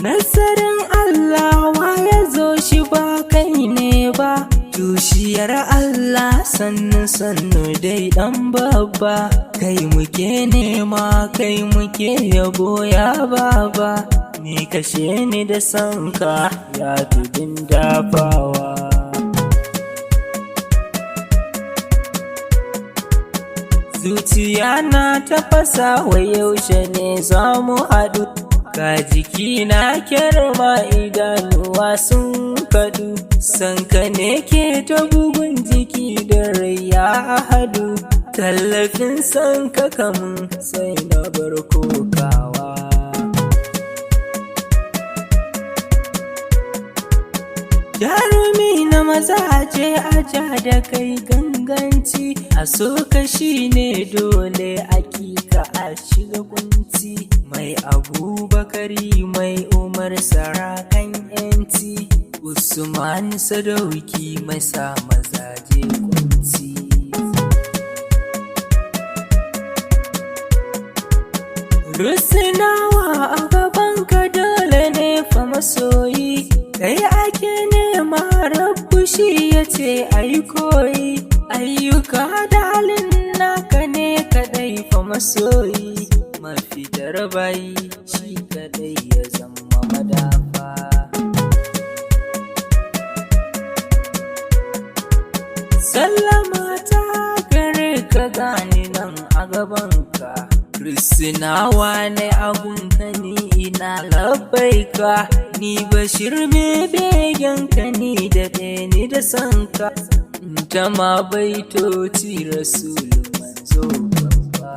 Nasarin Allah wa ya zo shi ba kai ne ba, tushiyar Allah sannu sannu dai dan babba, kai muke nema kai muke yabo ya baba, ni kashe ni da sanka ya tudun dafawa. Zuciya na tafasa wa yaushe ne za mu haɗu, ga jiki na kyarma idanuwa sun kaɗu, sanka ne ke ta bugun jiki da rai ya hadu, tallafin sanka kamun sai na bar kokawa. Jarumi na mazaje aja da kai ganganci, a so kashi ne dole akika a shiga kunci, mai Abubakari mai Umar sarakan yanci, Usman sadauki mai sa mazaje kunci. Rusinawa a gabanka dole ne fa masoyi, kai ake nema rabbu shi ya ce ai koyi, ayyuka da halin naka ne kadai fa masoyi, mafitar bayi shi kadai ya zama madafa. Sallama ta gare ka gani nan a gabanka, Risinawa ne agunka ni ina labbaika, ni Bashir me begenka ni da ni da sanka, ta ma baitoci Rasul manzo babba.